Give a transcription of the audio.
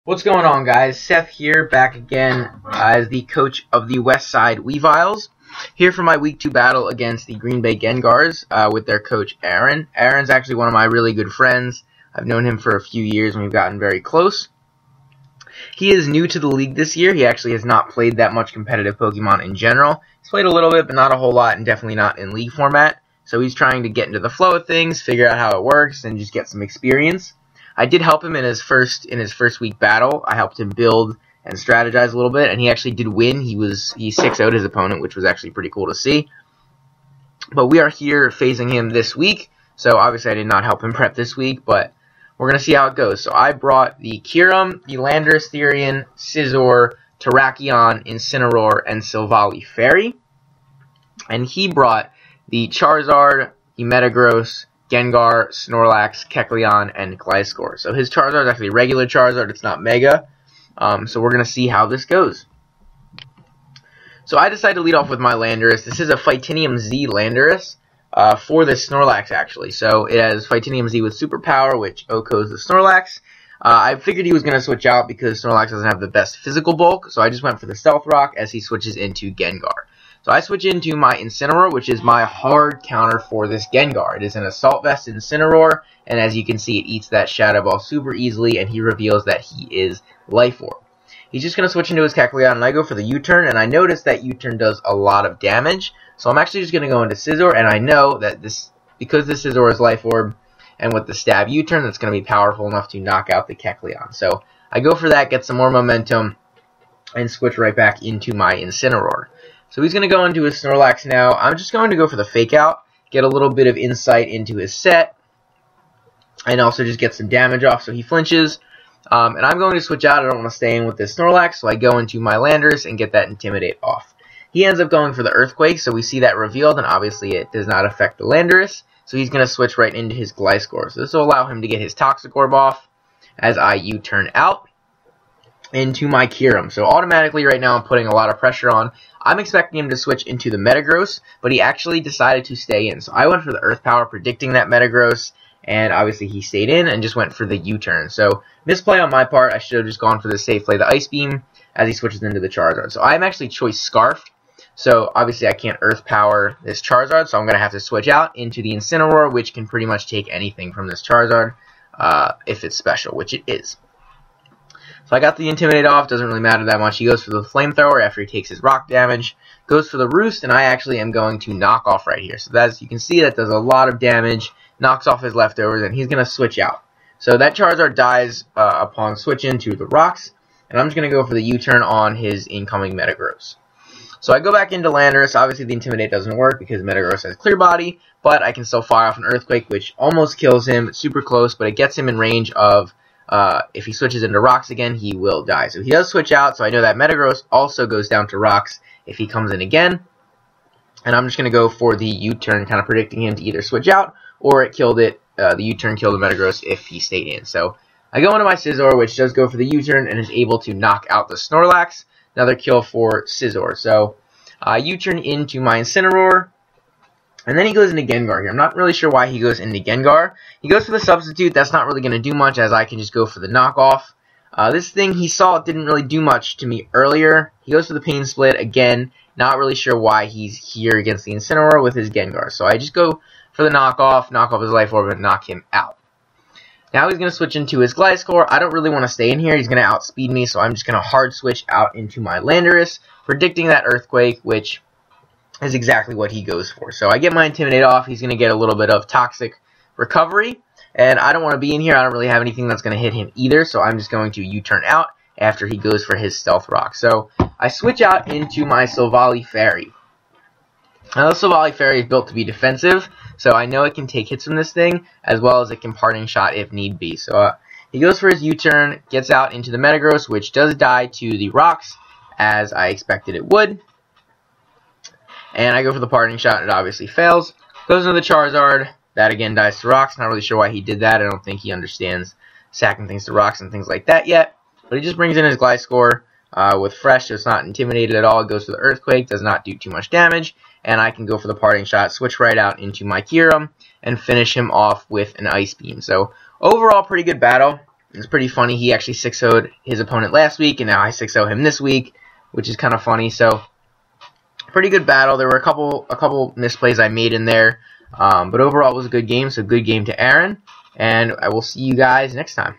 What's going on, guys? Seth here, back again as the coach of the West Side Weaviles. Here for my Week 2 battle against the Green Bay Gengars with their coach, Aaron. Aaron's actually one of my really good friends. I've known him for a few years and we've gotten very close. He is new to the league this year. He actually has not played that much competitive Pokemon in general. He's played a little bit, but not a whole lot, and definitely not in league format. So he's trying to get into the flow of things, figure out how it works, and just get some experience. I did help him in his first week battle. I helped him build and strategize a little bit, and he actually did win. He 6-0'd his opponent, which was actually pretty cool to see. But we are here facing him this week, so obviously I did not help him prep this week, but we're going to see how it goes. So I brought the Kyurem, the Landorus, Therian, Scizor, Terrakion, Incineroar, and Silvally Fairy. And he brought the Charizard, the Metagross, Gengar, Snorlax, Kecleon, and Gliscor. So his Charizard is actually regular Charizard, it's not Mega. So we're going to see how this goes. So I decided to lead off with my Landorus. This is a Phytinium Z Landorus for the Snorlax, actually. So it has Phytinium Z with Superpower, which OHKOs the Snorlax. I figured he was going to switch out because Snorlax doesn't have the best physical bulk, so I just went for the Stealth Rock as he switches into Gengar. So I switch into my Incineroar, which is my hard counter for this Gengar. It is an Assault Vest Incineroar, and as you can see, it eats that Shadow Ball super easily, and he reveals that he is Life Orb. He's just going to switch into his Kecleon, and I go for the U-turn, and I notice that U-turn does a lot of damage. So I'm actually just going to go into Scizor, and I know that because this Scizor is Life Orb, and with the Stab U-turn, that's going to be powerful enough to knock out the Kecleon. So I go for that, get some more momentum, and switch right back into my Incineroar. So he's going to go into his Snorlax now. I'm just going to go for the Fake Out, get a little bit of insight into his set, and also just get some damage off so he flinches. And I'm going to switch out. I don't want to stay in with this Snorlax, so I go into my Landorus and get that Intimidate off. He ends up going for the Earthquake, so we see that revealed, and obviously it does not affect the Landorus. So he's going to switch right into his Gliscor. So this will allow him to get his Toxic Orb off as I U-turn out into my Kyurem. So automatically right now I'm putting a lot of pressure on. I'm expecting him to switch into the Metagross, but he actually decided to stay in. So I went for the Earth Power, predicting that Metagross, and obviously he stayed in and just went for the U-turn. So misplay on my part. I should have just gone for the safe play, the Ice Beam, as he switches into the Charizard. So I'm actually Choice Scarf. So obviously I can't Earth Power this Charizard, so I'm going to have to switch out into the Incineroar, which can pretty much take anything from this Charizard if it's special, which it is. So I got the Intimidate off, doesn't really matter that much. He goes for the Flamethrower after he takes his rock damage, goes for the Roost, and I actually am going to knock off right here. So as you can see, that does a lot of damage, knocks off his leftovers, and he's going to switch out. So that Charizard dies upon switch into the rocks, and I'm just going to go for the U-turn on his incoming Metagross. So I go back into Landorus. Obviously the Intimidate doesn't work because Metagross has Clear Body, but I can still fire off an Earthquake, which almost kills him. It's super close, but it gets him in range of if he switches into rocks again, he will die. So he does switch out, so I know that Metagross also goes down to rocks if he comes in again. And I'm just going to go for the U-turn, kind of predicting him to either switch out, or it killed it. The U-turn killed the Metagross if he stayed in. So I go into my Scizor, which does go for the U-turn and is able to knock out the Snorlax. Another kill for Scizor. So U-turn into my Incineroar. And then he goes into Gengar here. I'm not really sure why he goes into Gengar. He goes for the Substitute. That's not really going to do much, as I can just go for the knockoff. This thing he saw it didn't really do much to me earlier. He goes for the Pain Split. Again, not really sure why he's here against the Incineroar with his Gengar. So I just go for the knock off his Life Orb, and knock him out. Now he's going to switch into his Gliscor. I don't really want to stay in here. He's going to outspeed me, so I'm just going to hard switch out into my Landorus, predicting that Earthquake, which is exactly what he goes for. So I get my Intimidate off. He's going to get a little bit of Toxic Recovery, and I don't want to be in here. I don't really have anything that's going to hit him either, so I'm just going to U-turn out after he goes for his Stealth Rock. So I switch out into my Silvally Fairy. Now, the Silvally Fairy is built to be defensive, so I know it can take hits from this thing, as well as it can Parting Shot if need be. So he goes for his U-turn, gets out into the Metagross, which does die to the rocks, as I expected it would. And I go for the Parting Shot, and it obviously fails. Goes into the Charizard, that again dies to rocks. Not really sure why he did that. I don't think he understands sacking things to rocks and things like that yet. But he just brings in his Gliscor with Fresh, so it's not intimidated at all. It goes for the Earthquake, does not do too much damage. And I can go for the Parting Shot, switch right out into my Kyurem, and finish him off with an Ice Beam. So overall, pretty good battle. It's pretty funny. He actually 6-0'd his opponent last week, and now I 6-0 him this week, which is kind of funny. So, pretty good battle. There were a couple misplays I made in there, but overall it was a good game. So, good game to Aaron, and I will see you guys next time.